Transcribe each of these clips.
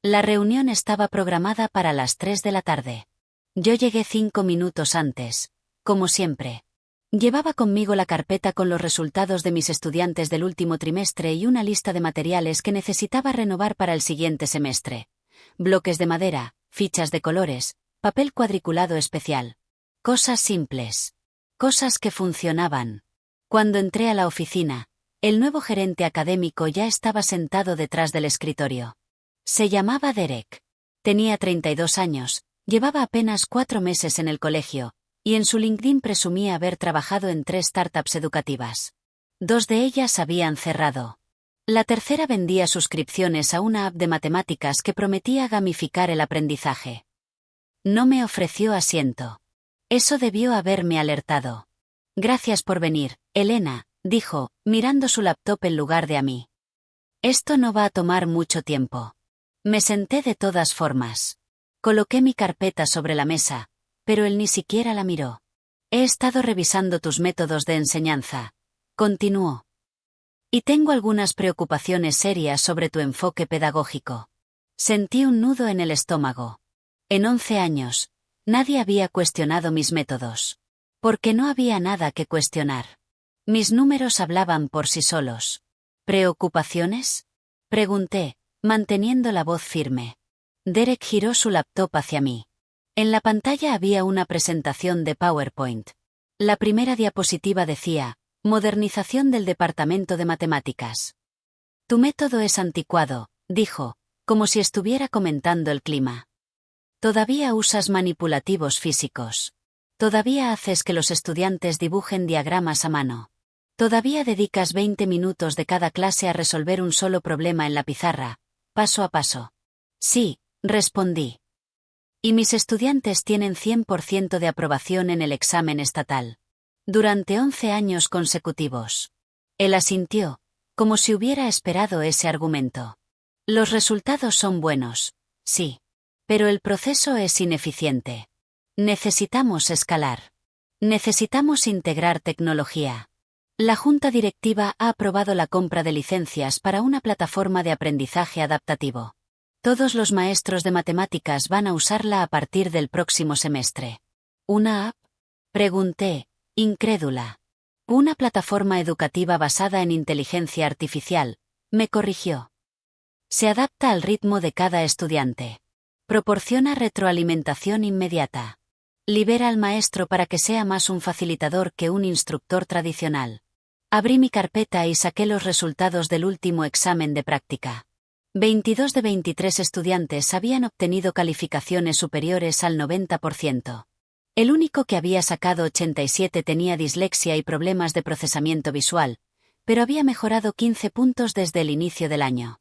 La reunión estaba programada para las 3 de la tarde. Yo llegué 5 minutos antes, como siempre. Llevaba conmigo la carpeta con los resultados de mis estudiantes del último trimestre y una lista de materiales que necesitaba renovar para el siguiente semestre. Bloques de madera, fichas de colores, papel cuadriculado especial. Cosas simples. Cosas que funcionaban. Cuando entré a la oficina, el nuevo gerente académico ya estaba sentado detrás del escritorio. Se llamaba Derek. Tenía 32 años, llevaba apenas 4 meses en el colegio, y en su LinkedIn presumía haber trabajado en 3 startups educativas. 2 de ellas habían cerrado. La tercera vendía suscripciones a una app de matemáticas que prometía gamificar el aprendizaje. No me ofreció asiento. Eso debió haberme alertado. Gracias por venir, Elena, dijo, mirando su laptop en lugar de a mí. Esto no va a tomar mucho tiempo. Me senté de todas formas. Coloqué mi carpeta sobre la mesa, pero él ni siquiera la miró. He estado revisando tus métodos de enseñanza, continuó. Y tengo algunas preocupaciones serias sobre tu enfoque pedagógico. Sentí un nudo en el estómago. En 11 años, nadie había cuestionado mis métodos. Porque no había nada que cuestionar. Mis números hablaban por sí solos. ¿Preocupaciones? Pregunté, manteniendo la voz firme. Derek giró su laptop hacia mí. En la pantalla había una presentación de PowerPoint. La primera diapositiva decía, modernización del departamento de matemáticas. Tu método es anticuado, dijo, como si estuviera comentando el clima. Todavía usas manipulativos físicos. Todavía haces que los estudiantes dibujen diagramas a mano. Todavía dedicas 20 minutos de cada clase a resolver un solo problema en la pizarra, paso a paso. Sí, respondí. Y mis estudiantes tienen 100% de aprobación en el examen estatal. Durante 11 años consecutivos. Él asintió, como si hubiera esperado ese argumento. Los resultados son buenos, sí. Pero el proceso es ineficiente. Necesitamos escalar. Necesitamos integrar tecnología. La Junta Directiva ha aprobado la compra de licencias para una plataforma de aprendizaje adaptativo. Todos los maestros de matemáticas van a usarla a partir del próximo semestre. ¿Una app? Pregunté, incrédula. Una plataforma educativa basada en inteligencia artificial, me corrigió. Se adapta al ritmo de cada estudiante. Proporciona retroalimentación inmediata. Libera al maestro para que sea más un facilitador que un instructor tradicional. Abrí mi carpeta y saqué los resultados del último examen de práctica. 22 de 23 estudiantes habían obtenido calificaciones superiores al 90%. El único que había sacado 87 tenía dislexia y problemas de procesamiento visual, pero había mejorado 15 puntos desde el inicio del año.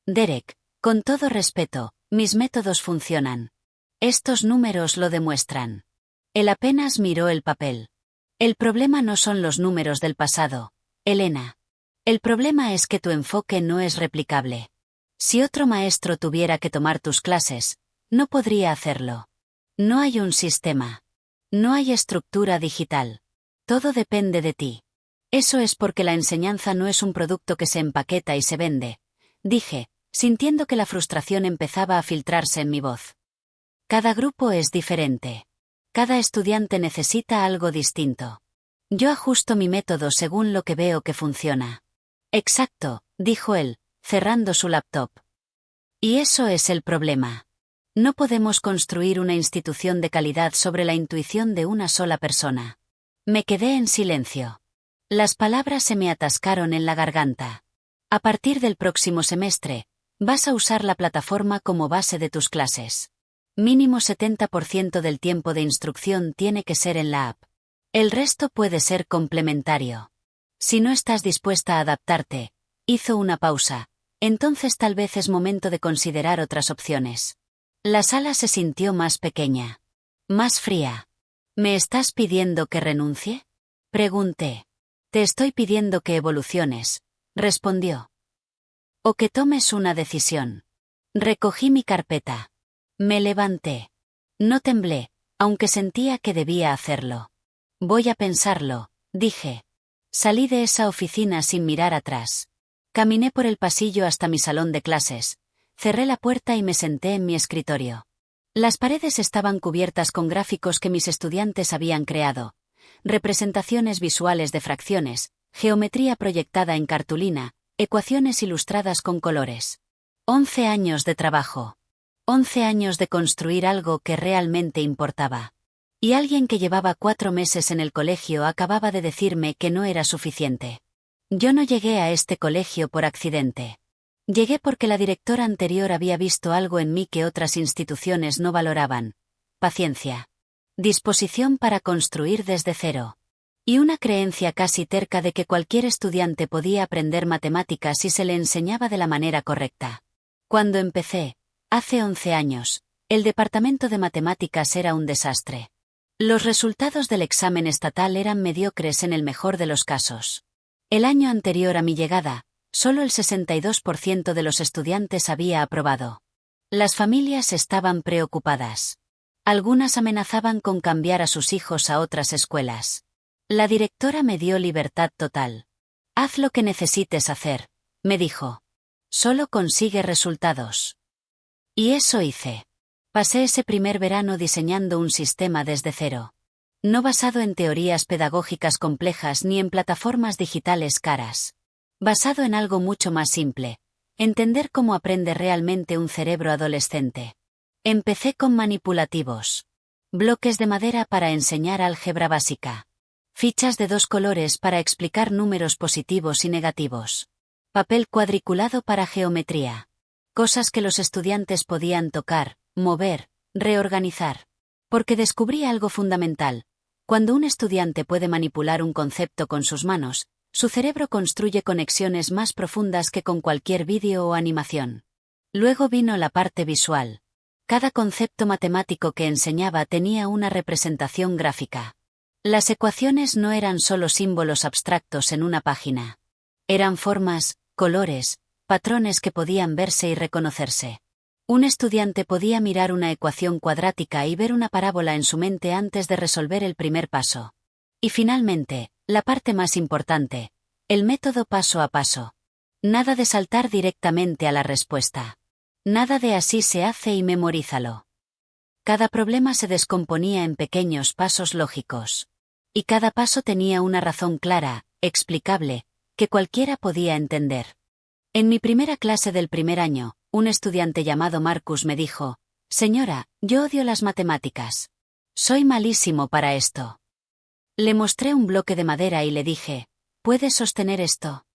Derek, con todo respeto, mis métodos funcionan. Estos números lo demuestran. Él apenas miró el papel. El problema no son los números del pasado, Elena. El problema es que tu enfoque no es replicable. Si otro maestro tuviera que tomar tus clases, no podría hacerlo. No hay un sistema. No hay estructura digital. Todo depende de ti. Eso es porque la enseñanza no es un producto que se empaqueta y se vende, dije, sintiendo que la frustración empezaba a filtrarse en mi voz. Cada grupo es diferente. Cada estudiante necesita algo distinto. Yo ajusto mi método según lo que veo que funciona. Exacto, dijo él, cerrando su laptop. Y eso es el problema. No podemos construir una institución de calidad sobre la intuición de una sola persona. Me quedé en silencio. Las palabras se me atascaron en la garganta. A partir del próximo semestre, vas a usar la plataforma como base de tus clases. Mínimo 70% del tiempo de instrucción tiene que ser en la app. El resto puede ser complementario. Si no estás dispuesta a adaptarte, hizo una pausa, entonces tal vez es momento de considerar otras opciones. La sala se sintió más pequeña. Más fría. ¿Me estás pidiendo que renuncie? Pregunté. Te estoy pidiendo que evoluciones, respondió. O que tomes una decisión. Recogí mi carpeta. Me levanté. No temblé, aunque sentía que debía hacerlo. Voy a pensarlo, dije. Salí de esa oficina sin mirar atrás. Caminé por el pasillo hasta mi salón de clases, cerré la puerta y me senté en mi escritorio. Las paredes estaban cubiertas con gráficos que mis estudiantes habían creado, representaciones visuales de fracciones, geometría proyectada en cartulina, ecuaciones ilustradas con colores. 11 años de trabajo. 11 años de construir algo que realmente importaba. Y alguien que llevaba 4 meses en el colegio acababa de decirme que no era suficiente. Yo no llegué a este colegio por accidente. Llegué porque la directora anterior había visto algo en mí que otras instituciones no valoraban: paciencia, disposición para construir desde cero, y una creencia casi terca de que cualquier estudiante podía aprender matemáticas si se le enseñaba de la manera correcta. Cuando empecé, hace 11 años, el departamento de matemáticas era un desastre. Los resultados del examen estatal eran mediocres en el mejor de los casos. El año anterior a mi llegada, solo el 62% de los estudiantes había aprobado. Las familias estaban preocupadas. Algunas amenazaban con cambiar a sus hijos a otras escuelas. La directora me dio libertad total. Haz lo que necesites hacer, me dijo. Solo consigue resultados. Y eso hice. Pasé ese primer verano diseñando un sistema desde cero. No basado en teorías pedagógicas complejas ni en plataformas digitales caras. Basado en algo mucho más simple: entender cómo aprende realmente un cerebro adolescente. Empecé con manipulativos. Bloques de madera para enseñar álgebra básica. Fichas de 2 colores para explicar números positivos y negativos. Papel cuadriculado para geometría. Cosas que los estudiantes podían tocar, mover, reorganizar. Porque descubrí algo fundamental. Cuando un estudiante puede manipular un concepto con sus manos, su cerebro construye conexiones más profundas que con cualquier vídeo o animación. Luego vino la parte visual. Cada concepto matemático que enseñaba tenía una representación gráfica. Las ecuaciones no eran solo símbolos abstractos en una página. Eran formas, colores, patrones que podían verse y reconocerse. Un estudiante podía mirar una ecuación cuadrática y ver una parábola en su mente antes de resolver el primer paso. Y finalmente, la parte más importante: el método paso a paso. Nada de saltar directamente a la respuesta. Nada de así se hace y memorízalo. Cada problema se descomponía en pequeños pasos lógicos. Y cada paso tenía una razón clara, explicable, que cualquiera podía entender. En mi primera clase del primer año, un estudiante llamado Marcus me dijo: «Señora, yo odio las matemáticas. Soy malísimo para esto». Le mostré un bloque de madera y le dije: «¿Puedes sostener esto?».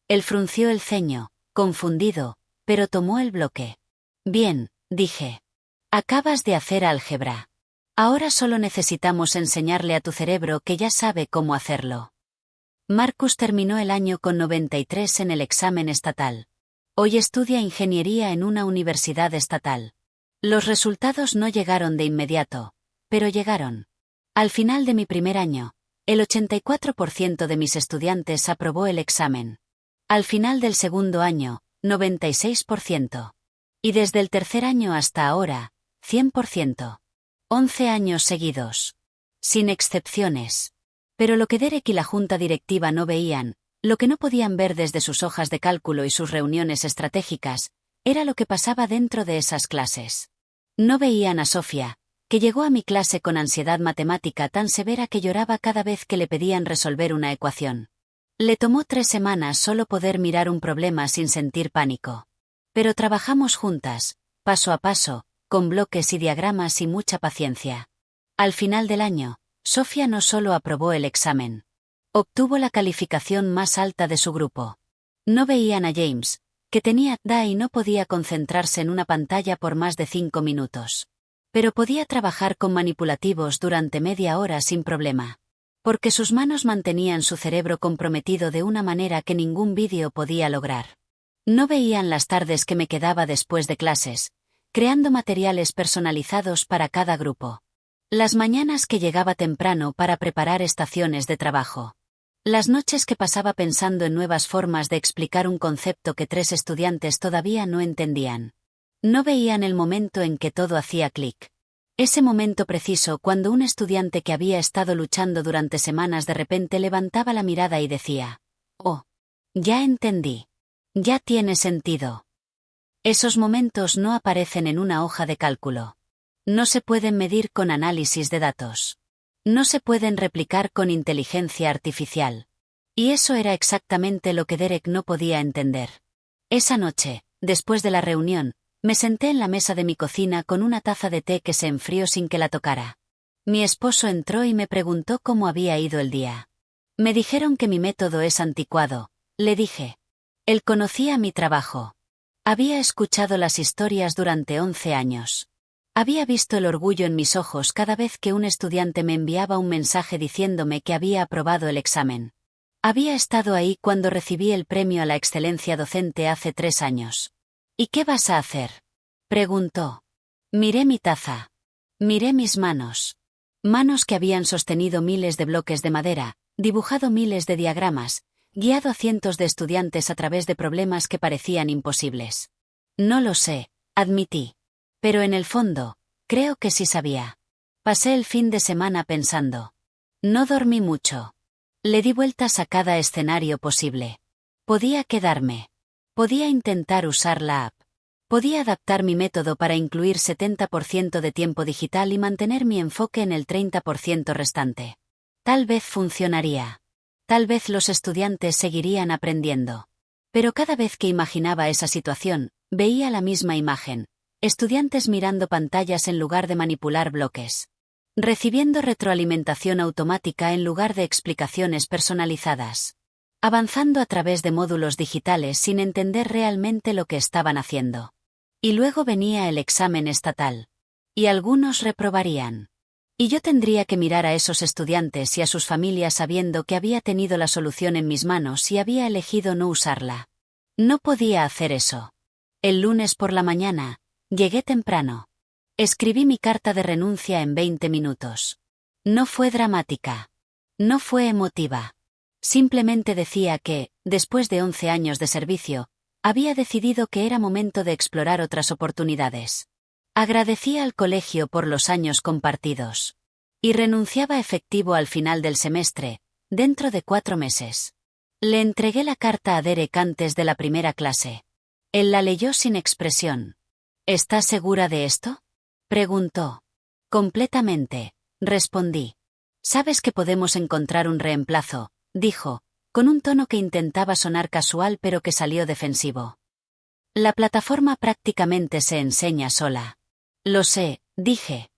Él frunció el ceño, confundido, pero tomó el bloque. «Bien», dije. «Acabas de hacer álgebra. Ahora solo necesitamos enseñarle a tu cerebro que ya sabe cómo hacerlo». Marcus terminó el año con 93 en el examen estatal. Hoy estudia ingeniería en una universidad estatal. Los resultados no llegaron de inmediato, pero llegaron. Al final de mi primer año, el 84% de mis estudiantes aprobó el examen. Al final del segundo año, 96%. Y desde el tercer año hasta ahora, 100%. 11 años seguidos. Sin excepciones. Pero lo que Derek y la junta directiva no veían, lo que no podían ver desde sus hojas de cálculo y sus reuniones estratégicas, era lo que pasaba dentro de esas clases. No veían a Sofía, que llegó a mi clase con ansiedad matemática tan severa que lloraba cada vez que le pedían resolver una ecuación. Le tomó 3 semanas solo poder mirar un problema sin sentir pánico. Pero trabajamos juntas, paso a paso, con bloques y diagramas y mucha paciencia. Al final del año, Sofía no solo aprobó el examen. Obtuvo la calificación más alta de su grupo. No veían a James, que tenía TDA y no podía concentrarse en una pantalla por más de 5 minutos. Pero podía trabajar con manipulativos durante media hora sin problema. Porque sus manos mantenían su cerebro comprometido de una manera que ningún vídeo podía lograr. No veían las tardes que me quedaba después de clases, creando materiales personalizados para cada grupo. Las mañanas que llegaba temprano para preparar estaciones de trabajo. Las noches que pasaba pensando en nuevas formas de explicar un concepto que 3 estudiantes todavía no entendían. No veían el momento en que todo hacía clic. Ese momento preciso cuando un estudiante que había estado luchando durante semanas de repente levantaba la mirada y decía: «Oh, ya entendí. Ya tiene sentido». Esos momentos no aparecen en una hoja de cálculo. No se pueden medir con análisis de datos. No se pueden replicar con inteligencia artificial. Y eso era exactamente lo que Derek no podía entender. Esa noche, después de la reunión, me senté en la mesa de mi cocina con una taza de té que se enfrió sin que la tocara. Mi esposo entró y me preguntó cómo había ido el día. Me dijeron que mi método es anticuado, le dije. Él conocía mi trabajo. Había escuchado las historias durante 11 años. Había visto el orgullo en mis ojos cada vez que un estudiante me enviaba un mensaje diciéndome que había aprobado el examen. Había estado ahí cuando recibí el premio a la excelencia docente hace 3 años. ¿Y qué vas a hacer?, preguntó. Miré mi taza. Miré mis manos. Manos que habían sostenido miles de bloques de madera, dibujado miles de diagramas, guiado a cientos de estudiantes a través de problemas que parecían imposibles. No lo sé, admití. Pero en el fondo, creo que sí sabía. Pasé el fin de semana pensando. No dormí mucho. Le di vueltas a cada escenario posible. Podía quedarme. Podía intentar usar la app. Podía adaptar mi método para incluir 70% de tiempo digital y mantener mi enfoque en el 30% restante. Tal vez funcionaría. Tal vez los estudiantes seguirían aprendiendo. Pero cada vez que imaginaba esa situación, veía la misma imagen. Estudiantes mirando pantallas en lugar de manipular bloques. Recibiendo retroalimentación automática en lugar de explicaciones personalizadas. Avanzando a través de módulos digitales sin entender realmente lo que estaban haciendo. Y luego venía el examen estatal. Y algunos reprobarían. Y yo tendría que mirar a esos estudiantes y a sus familias sabiendo que había tenido la solución en mis manos y había elegido no usarla. No podía hacer eso. El lunes por la mañana, llegué temprano. Escribí mi carta de renuncia en 20 minutos. No fue dramática. No fue emotiva. Simplemente decía que, después de 11 años de servicio, había decidido que era momento de explorar otras oportunidades. Agradecía al colegio por los años compartidos. Y renunciaba efectivo al final del semestre, dentro de 4 meses. Le entregué la carta a Derek antes de la primera clase. Él la leyó sin expresión. ¿Estás segura de esto?, preguntó. Completamente, respondí. Sabes que podemos encontrar un reemplazo, dijo, con un tono que intentaba sonar casual pero que salió defensivo. La plataforma prácticamente se enseña sola. Lo sé, dije.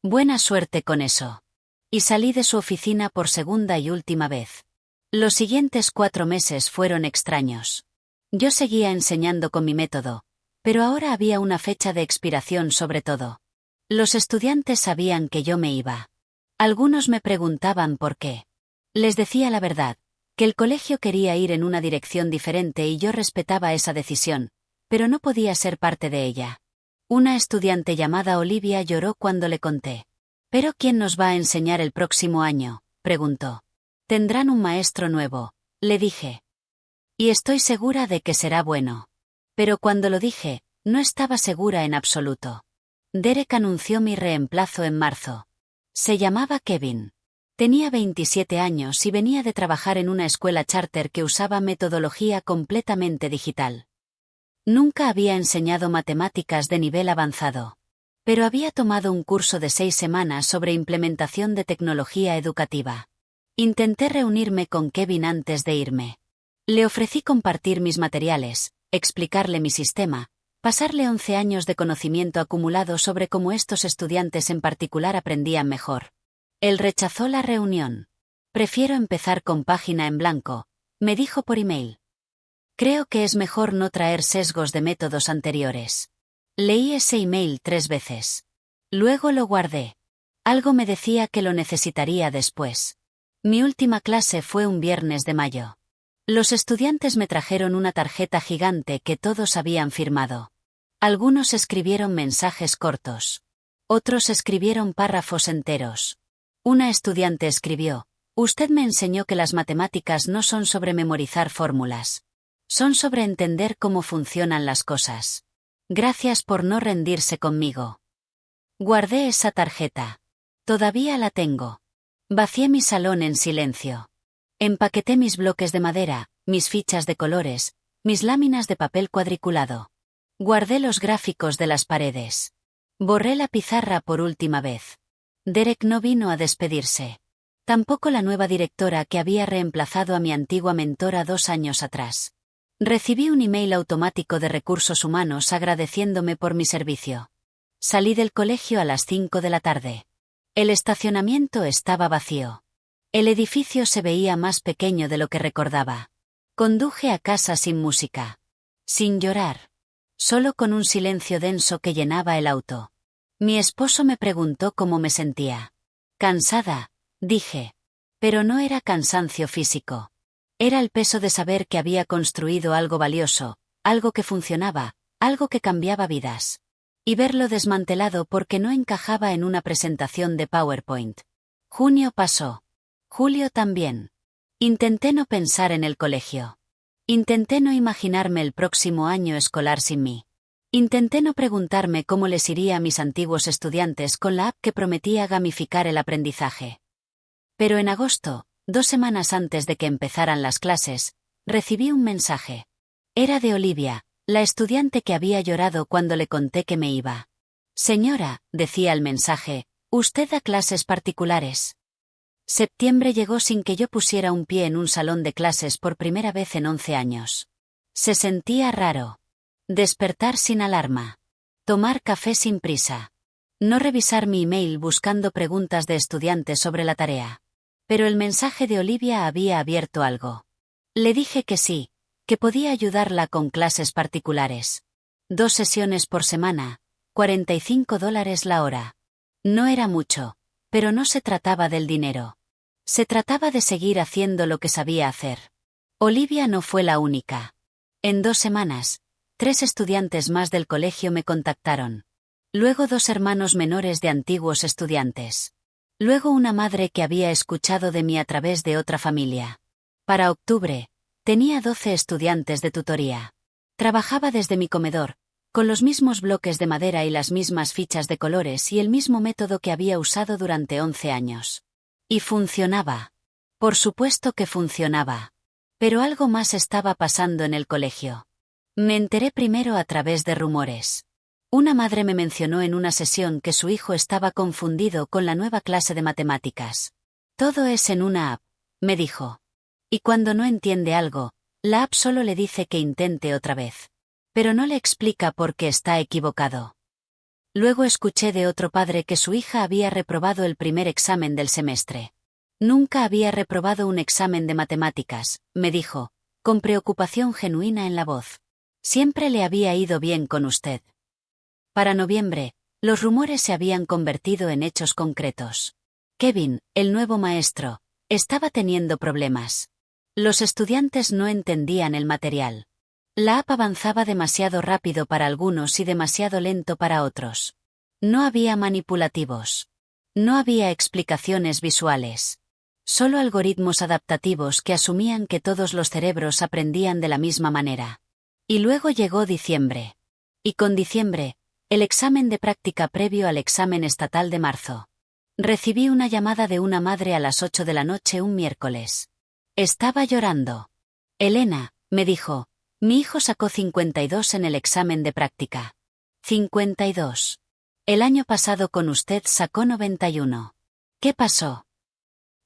Buena suerte con eso. Y salí de su oficina por segunda y última vez. Los siguientes 4 meses fueron extraños. Yo seguía enseñando con mi método, pero ahora había una fecha de expiración sobre todo. Los estudiantes sabían que yo me iba. Algunos me preguntaban por qué. Les decía la verdad, que el colegio quería ir en una dirección diferente y yo respetaba esa decisión, pero no podía ser parte de ella. Una estudiante llamada Olivia lloró cuando le conté. ¿Pero quién nos va a enseñar el próximo año?, preguntó. Tendrán un maestro nuevo, le dije. Y estoy segura de que será bueno. Pero cuando lo dije, no estaba segura en absoluto. Derek anunció mi reemplazo en marzo. Se llamaba Kevin. Tenía 27 años y venía de trabajar en una escuela charter que usaba metodología completamente digital. Nunca había enseñado matemáticas de nivel avanzado. Pero había tomado un curso de 6 semanas sobre implementación de tecnología educativa. Intenté reunirme con Kevin antes de irme. Le ofrecí compartir mis materiales, explicarle mi sistema, pasarle 11 años de conocimiento acumulado sobre cómo estos estudiantes en particular aprendían mejor. Él rechazó la reunión. Prefiero empezar con página en blanco, me dijo por email. Creo que es mejor no traer sesgos de métodos anteriores. Leí ese email 3 veces. Luego lo guardé. Algo me decía que lo necesitaría después. Mi última clase fue un viernes de mayo. Los estudiantes me trajeron una tarjeta gigante que todos habían firmado. Algunos escribieron mensajes cortos. Otros escribieron párrafos enteros. Una estudiante escribió: «Usted me enseñó que las matemáticas no son sobre memorizar fórmulas. Son sobre entender cómo funcionan las cosas. Gracias por no rendirse conmigo». Guardé esa tarjeta. Todavía la tengo. Vacié mi salón en silencio. Empaqueté mis bloques de madera, mis fichas de colores, mis láminas de papel cuadriculado. Guardé los gráficos de las paredes. Borré la pizarra por última vez. Derek no vino a despedirse. Tampoco la nueva directora que había reemplazado a mi antigua mentora 2 años atrás. Recibí un email automático de recursos humanos agradeciéndome por mi servicio. Salí del colegio a las 5 de la tarde. El estacionamiento estaba vacío. El edificio se veía más pequeño de lo que recordaba. Conduje a casa sin música. Sin llorar. Solo con un silencio denso que llenaba el auto. Mi esposo me preguntó cómo me sentía. Cansada, dije. Pero no era cansancio físico. Era el peso de saber que había construido algo valioso, algo que funcionaba, algo que cambiaba vidas. Y verlo desmantelado porque no encajaba en una presentación de PowerPoint. Junio pasó. Julio también. Intenté no pensar en el colegio. Intenté no imaginarme el próximo año escolar sin mí. Intenté no preguntarme cómo les iría a mis antiguos estudiantes con la app que prometía gamificar el aprendizaje. Pero en agosto, 2 semanas antes de que empezaran las clases, recibí un mensaje. Era de Olivia, la estudiante que había llorado cuando le conté que me iba. Señora, decía el mensaje, ¿usted da clases particulares? Septiembre llegó sin que yo pusiera un pie en un salón de clases por primera vez en 11 años. Se sentía raro. Despertar sin alarma. Tomar café sin prisa. No revisar mi email buscando preguntas de estudiantes sobre la tarea. Pero el mensaje de Olivia había abierto algo. Le dije que sí, que podía ayudarla con clases particulares. 2 sesiones por semana, $45 la hora. No era mucho, pero no se trataba del dinero. Se trataba de seguir haciendo lo que sabía hacer. Olivia no fue la única. En 2 semanas, 3 estudiantes más del colegio me contactaron. Luego 2 hermanos menores de antiguos estudiantes. Luego una madre que había escuchado de mí a través de otra familia. Para octubre, tenía 12 estudiantes de tutoría. Trabajaba desde mi comedor, con los mismos bloques de madera y las mismas fichas de colores y el mismo método que había usado durante 11 años. Y funcionaba. Por supuesto que funcionaba. Pero algo más estaba pasando en el colegio. Me enteré primero a través de rumores. Una madre me mencionó en una sesión que su hijo estaba confundido con la nueva clase de matemáticas. Todo es en una app, me dijo. Y cuando no entiende algo, la app solo le dice que intente otra vez. Pero no le explica por qué está equivocado. Luego escuché de otro padre que su hija había reprobado el primer examen del semestre. Nunca había reprobado un examen de matemáticas, me dijo, con preocupación genuina en la voz. Siempre le había ido bien con usted. Para noviembre, los rumores se habían convertido en hechos concretos. Kevin, el nuevo maestro, estaba teniendo problemas. Los estudiantes no entendían el material. La app avanzaba demasiado rápido para algunos y demasiado lento para otros. No había manipulativos. No había explicaciones visuales. Solo algoritmos adaptativos que asumían que todos los cerebros aprendían de la misma manera. Y luego llegó diciembre. Y con diciembre, el examen de práctica previo al examen estatal de marzo. Recibí una llamada de una madre a las 8 de la noche un miércoles. Estaba llorando. Elena, me dijo, mi hijo sacó 52 en el examen de práctica. 52. El año pasado con usted sacó 91. ¿Qué pasó?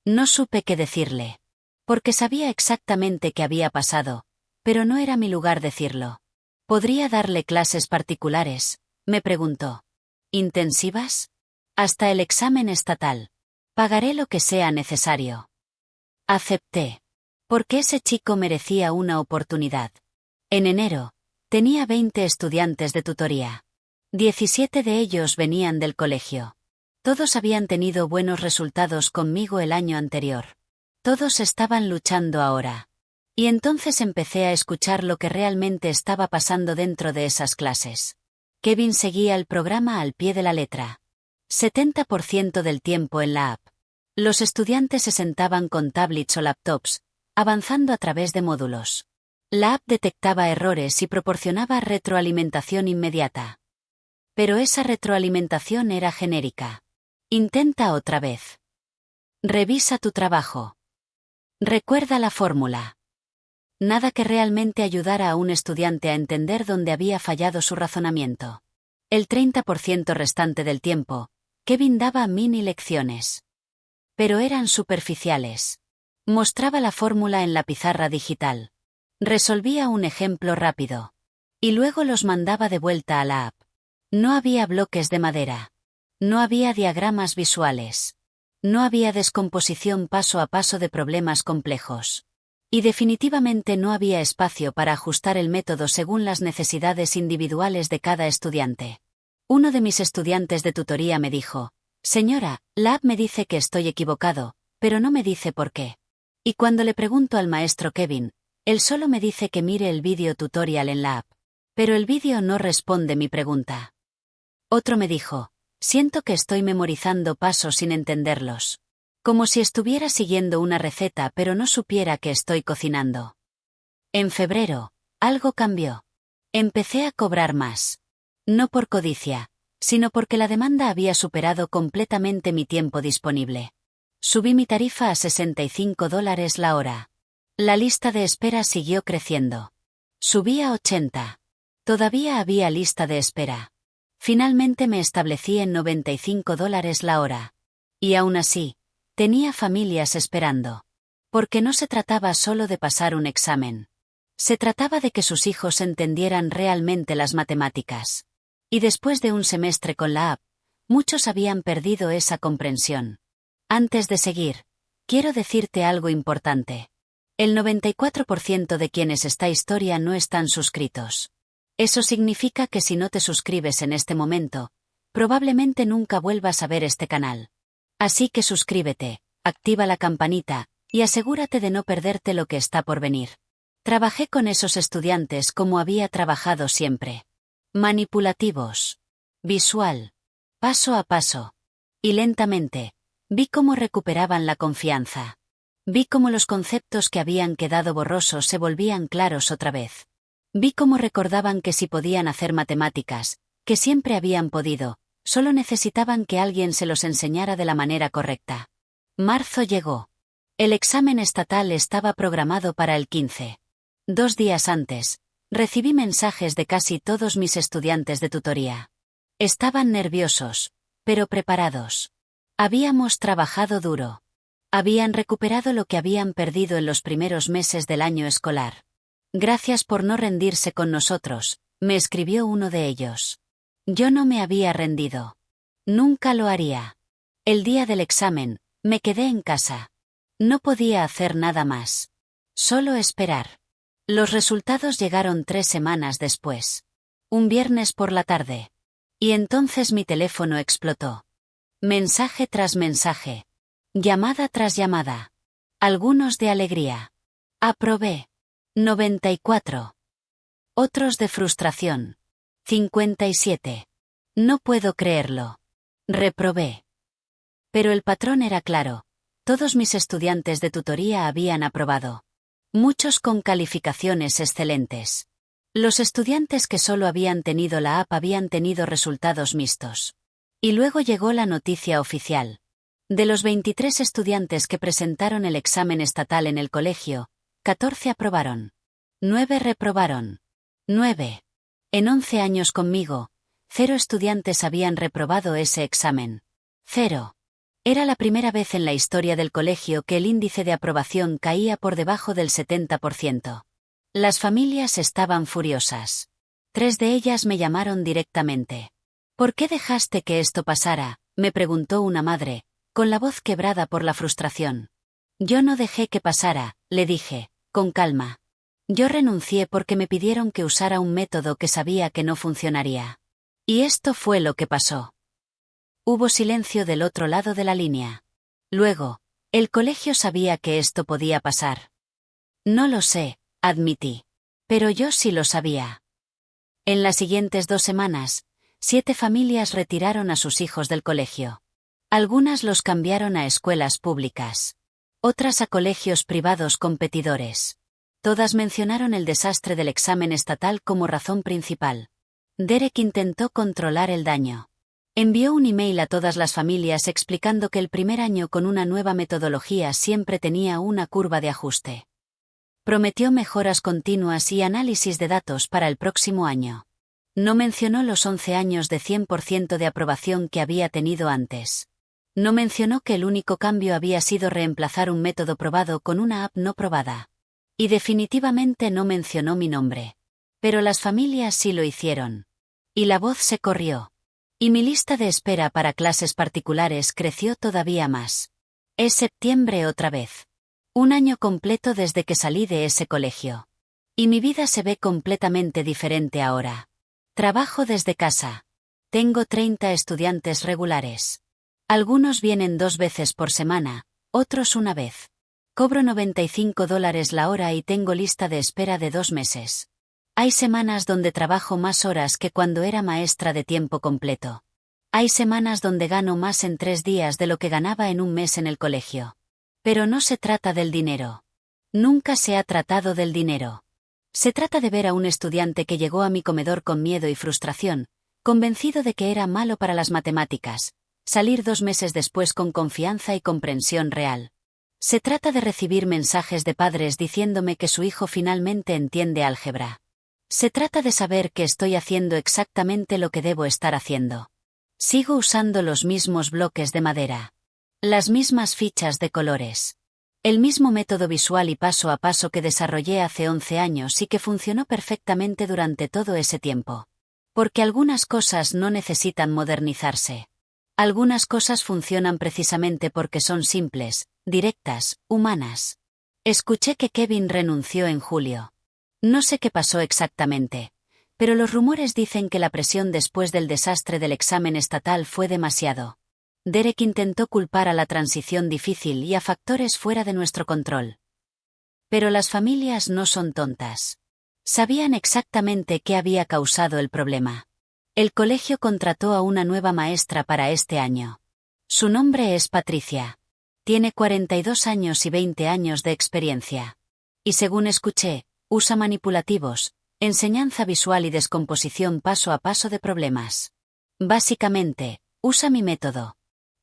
No supe qué decirle. Porque sabía exactamente qué había pasado, pero no era mi lugar decirlo. ¿Podría darle clases particulares?, me preguntó. ¿Intensivas? Hasta el examen estatal. Pagaré lo que sea necesario. Acepté. Porque ese chico merecía una oportunidad. En enero, tenía 20 estudiantes de tutoría. 17 de ellos venían del colegio. Todos habían tenido buenos resultados conmigo el año anterior. Todos estaban luchando ahora. Y entonces empecé a escuchar lo que realmente estaba pasando dentro de esas clases. Kevin seguía el programa al pie de la letra. 70% del tiempo en la app. Los estudiantes se sentaban con tablets o laptops, avanzando a través de módulos. La app detectaba errores y proporcionaba retroalimentación inmediata. Pero esa retroalimentación era genérica. Intenta otra vez. Revisa tu trabajo. Recuerda la fórmula. Nada que realmente ayudara a un estudiante a entender dónde había fallado su razonamiento. El 30% restante del tiempo, Kevin daba mini lecciones. Pero eran superficiales. Mostraba la fórmula en la pizarra digital. Resolvía un ejemplo rápido. Y luego los mandaba de vuelta a la app. No había bloques de madera. No había diagramas visuales. No había descomposición paso a paso de problemas complejos. Y definitivamente no había espacio para ajustar el método según las necesidades individuales de cada estudiante. Uno de mis estudiantes de tutoría me dijo: «Señora, la app me dice que estoy equivocado, pero no me dice por qué». Y cuando le pregunto al maestro Kevin, él solo me dice que mire el vídeo tutorial en la app. Pero el vídeo no responde mi pregunta. Otro me dijo: «Siento que estoy memorizando pasos sin entenderlos. Como si estuviera siguiendo una receta pero no supiera que estoy cocinando». En febrero, algo cambió. Empecé a cobrar más. No por codicia, sino porque la demanda había superado completamente mi tiempo disponible. Subí mi tarifa a $65 la hora. La lista de espera siguió creciendo. Subí a 80. Todavía había lista de espera. Finalmente me establecí en $95 la hora. Y aún así, tenía familias esperando. Porque no se trataba solo de pasar un examen. Se trataba de que sus hijos entendieran realmente las matemáticas. Y después de un semestre con la app, muchos habían perdido esa comprensión. Antes de seguir, quiero decirte algo importante. El 94% de quienes esta historia no están suscritos. Eso significa que si no te suscribes en este momento, probablemente nunca vuelvas a ver este canal. Así que suscríbete, activa la campanita, y asegúrate de no perderte lo que está por venir. Trabajé con esos estudiantes como había trabajado siempre. Manipulativos. Visual. Paso a paso. Y lentamente, vi cómo recuperaban la confianza. Vi cómo los conceptos que habían quedado borrosos se volvían claros otra vez. Vi cómo recordaban que si podían hacer matemáticas, que siempre habían podido, solo necesitaban que alguien se los enseñara de la manera correcta. Marzo llegó. El examen estatal estaba programado para el 15. 2 días antes, recibí mensajes de casi todos mis estudiantes de tutoría. Estaban nerviosos, pero preparados. Habíamos trabajado duro. Habían recuperado lo que habían perdido en los primeros meses del año escolar. «Gracias por no rendirse con nosotros», me escribió uno de ellos. Yo no me había rendido. Nunca lo haría. El día del examen, me quedé en casa. No podía hacer nada más. Solo esperar. Los resultados llegaron 3 semanas después. Un viernes por la tarde. Y entonces mi teléfono explotó. Mensaje tras mensaje. Llamada tras llamada. Algunos de alegría. Aprobé. 94. Otros de frustración. 57. No puedo creerlo. Reprobé. Pero el patrón era claro. Todos mis estudiantes de tutoría habían aprobado. Muchos con calificaciones excelentes. Los estudiantes que solo habían tenido la app habían tenido resultados mixtos. Y luego llegó la noticia oficial. De los 23 estudiantes que presentaron el examen estatal en el colegio, 14 aprobaron. 9 reprobaron. 9. En 11 años conmigo, 0 estudiantes habían reprobado ese examen. 0. Era la primera vez en la historia del colegio que el índice de aprobación caía por debajo del 70%. Las familias estaban furiosas. 3 de ellas me llamaron directamente. «¿Por qué dejaste que esto pasara?», me preguntó una madre, con la voz quebrada por la frustración. «Yo no dejé que pasara», le dije, con calma. «Yo renuncié porque me pidieron que usara un método que sabía que no funcionaría. Y esto fue lo que pasó». Hubo silencio del otro lado de la línea. Luego, «El colegio sabía que esto podía pasar». «No lo sé», admití. «Pero yo sí lo sabía». En las siguientes 2 semanas, 7 familias retiraron a sus hijos del colegio. Algunas los cambiaron a escuelas públicas. Otras a colegios privados competidores. Todas mencionaron el desastre del examen estatal como razón principal. Derek intentó controlar el daño. Envió un email a todas las familias explicando que el primer año con una nueva metodología siempre tenía una curva de ajuste. Prometió mejoras continuas y análisis de datos para el próximo año. No mencionó los 11 años de 100% de aprobación que había tenido antes. No mencionó que el único cambio había sido reemplazar un método probado con una app no probada. Y definitivamente no mencionó mi nombre. Pero las familias sí lo hicieron. Y la voz se corrió. Y mi lista de espera para clases particulares creció todavía más. Es septiembre otra vez. Un año completo desde que salí de ese colegio. Y mi vida se ve completamente diferente ahora. Trabajo desde casa. Tengo 30 estudiantes regulares. Algunos vienen 2 veces por semana, otros una vez. Cobro $95 la hora y tengo lista de espera de 2 meses. Hay semanas donde trabajo más horas que cuando era maestra de tiempo completo. Hay semanas donde gano más en 3 días de lo que ganaba en un mes en el colegio. Pero no se trata del dinero. Nunca se ha tratado del dinero. Se trata de ver a un estudiante que llegó a mi comedor con miedo y frustración, convencido de que era malo para las matemáticas, salir 2 meses después con confianza y comprensión real. Se trata de recibir mensajes de padres diciéndome que su hijo finalmente entiende álgebra. Se trata de saber que estoy haciendo exactamente lo que debo estar haciendo. Sigo usando los mismos bloques de madera. Las mismas fichas de colores. El mismo método visual y paso a paso que desarrollé hace 11 años y que funcionó perfectamente durante todo ese tiempo. Porque algunas cosas no necesitan modernizarse. Algunas cosas funcionan precisamente porque son simples, directas, humanas. Escuché que Kevin renunció en julio. No sé qué pasó exactamente, pero los rumores dicen que la presión después del desastre del examen estatal fue demasiado. Derek intentó culpar a la transición difícil y a factores fuera de nuestro control. Pero las familias no son tontas. Sabían exactamente qué había causado el problema. El colegio contrató a una nueva maestra para este año. Su nombre es Patricia. Tiene 42 años y 20 años de experiencia. Y según escuché, usa manipulativos, enseñanza visual y descomposición paso a paso de problemas. Básicamente, usa mi método.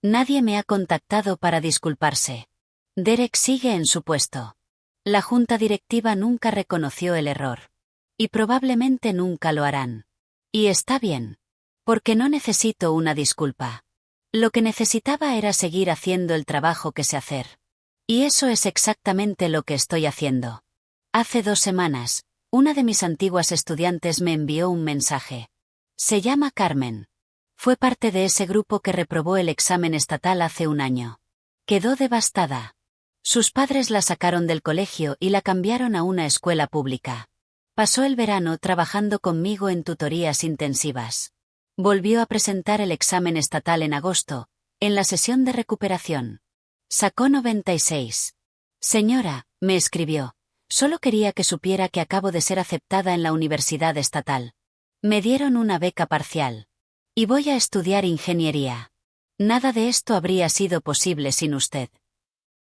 Nadie me ha contactado para disculparse. Derek sigue en su puesto. La junta directiva nunca reconoció el error. Y probablemente nunca lo harán. Y está bien. Porque no necesito una disculpa. Lo que necesitaba era seguir haciendo el trabajo que sé hacer. Y eso es exactamente lo que estoy haciendo. Hace 2 semanas, una de mis antiguas estudiantes me envió un mensaje. Se llama Carmen. Fue parte de ese grupo que reprobó el examen estatal hace un año. Quedó devastada. Sus padres la sacaron del colegio y la cambiaron a una escuela pública. Pasó el verano trabajando conmigo en tutorías intensivas. Volvió a presentar el examen estatal en agosto, en la sesión de recuperación. Sacó 96. Señora, me escribió, solo quería que supiera que acabo de ser aceptada en la universidad estatal. Me dieron una beca parcial. Y voy a estudiar ingeniería. Nada de esto habría sido posible sin usted.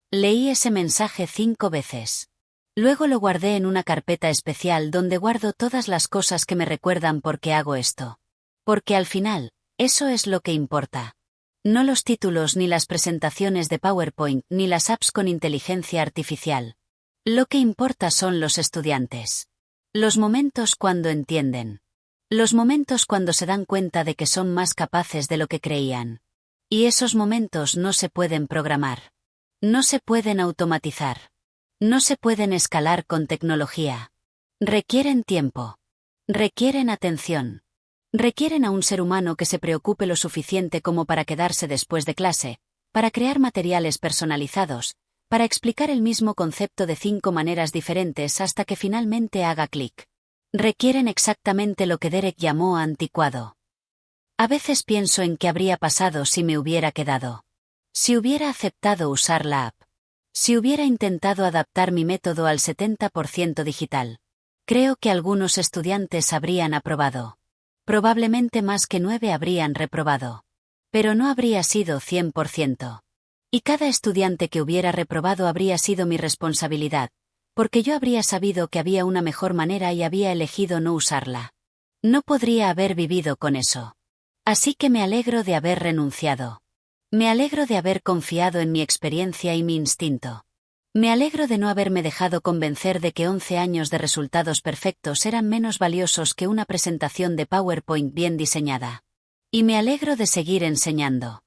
Leí ese mensaje 5 veces. Luego lo guardé en una carpeta especial donde guardo todas las cosas que me recuerdan por qué hago esto. Porque al final, eso es lo que importa. No los títulos ni las presentaciones de PowerPoint ni las apps con inteligencia artificial. Lo que importa son los estudiantes. Los momentos cuando entienden. Los momentos cuando se dan cuenta de que son más capaces de lo que creían. Y esos momentos no se pueden programar. No se pueden automatizar. No se pueden escalar con tecnología. Requieren tiempo. Requieren atención. Requieren a un ser humano que se preocupe lo suficiente como para quedarse después de clase, para crear materiales personalizados, para explicar el mismo concepto de 5 maneras diferentes hasta que finalmente haga clic. Requieren exactamente lo que Derek llamó anticuado. A veces pienso en qué habría pasado si me hubiera quedado. Si hubiera aceptado usar la app. Si hubiera intentado adaptar mi método al 70% digital. Creo que algunos estudiantes habrían aprobado. Probablemente más que 9 habrían reprobado. Pero no habría sido 100%. Y cada estudiante que hubiera reprobado habría sido mi responsabilidad, porque yo habría sabido que había una mejor manera y había elegido no usarla. No podría haber vivido con eso. Así que me alegro de haber renunciado. Me alegro de haber confiado en mi experiencia y mi instinto. Me alegro de no haberme dejado convencer de que 11 años de resultados perfectos eran menos valiosos que una presentación de PowerPoint bien diseñada. Y me alegro de seguir enseñando.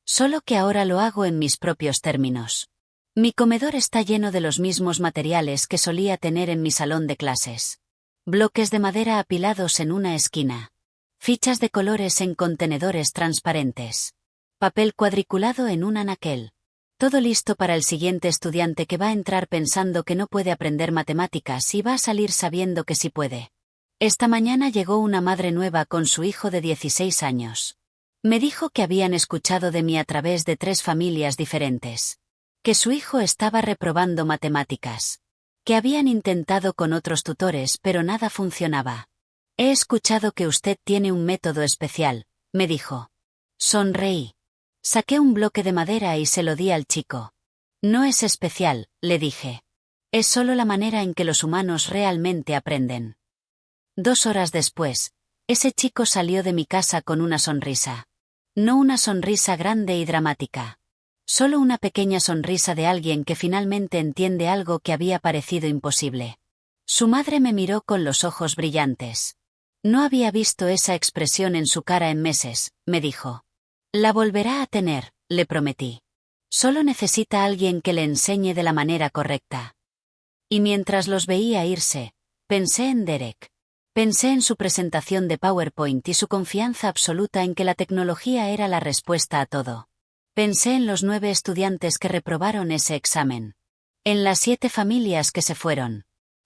Solo que ahora lo hago en mis propios términos. Mi comedor está lleno de los mismos materiales que solía tener en mi salón de clases. Bloques de madera apilados en una esquina. Fichas de colores en contenedores transparentes. Papel cuadriculado en un anaquel. Todo listo para el siguiente estudiante que va a entrar pensando que no puede aprender matemáticas y va a salir sabiendo que sí puede. Esta mañana llegó una madre nueva con su hijo de 16 años. Me dijo que habían escuchado de mí a través de 3 familias diferentes. Que su hijo estaba reprobando matemáticas. Que habían intentado con otros tutores pero nada funcionaba. He escuchado que usted tiene un método especial, me dijo. Sonreí. Saqué un bloque de madera y se lo di al chico. No es especial, le dije. Es solo la manera en que los humanos realmente aprenden. 2 horas después, ese chico salió de mi casa con una sonrisa. No una sonrisa grande y dramática. Solo una pequeña sonrisa de alguien que finalmente entiende algo que había parecido imposible. Su madre me miró con los ojos brillantes. No había visto esa expresión en su cara en meses, me dijo. La volverá a tener, le prometí. Solo necesita alguien que le enseñe de la manera correcta. Y mientras los veía irse, pensé en Derek. Pensé en su presentación de PowerPoint y su confianza absoluta en que la tecnología era la respuesta a todo. Pensé en los 9 estudiantes que reprobaron ese examen. En las 7 familias que se fueron.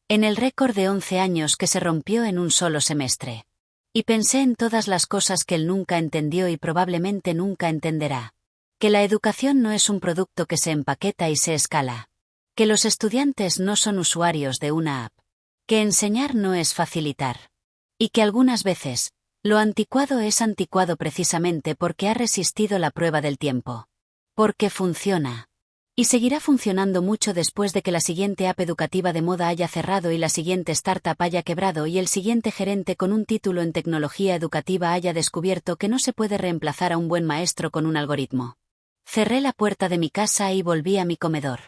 En el récord de 11 años que se rompió en un solo semestre. Y pensé en todas las cosas que él nunca entendió y probablemente nunca entenderá. Que la educación no es un producto que se empaqueta y se escala. Que los estudiantes no son usuarios de una app. Que enseñar no es facilitar. Y que algunas veces, lo anticuado es anticuado precisamente porque ha resistido la prueba del tiempo. Porque funciona. Y seguirá funcionando mucho después de que la siguiente app educativa de moda haya cerrado y la siguiente startup haya quebrado y el siguiente gerente con un título en tecnología educativa haya descubierto que no se puede reemplazar a un buen maestro con un algoritmo. Cerré la puerta de mi casa y volví a mi comedor.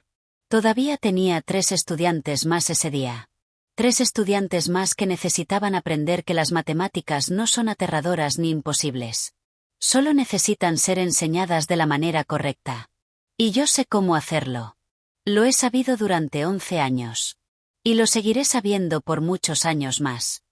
Todavía tenía 3 estudiantes más ese día. 3 estudiantes más que necesitaban aprender que las matemáticas no son aterradoras ni imposibles. Solo necesitan ser enseñadas de la manera correcta. Y yo sé cómo hacerlo. Lo he sabido durante 11 años. Y lo seguiré sabiendo por muchos años más.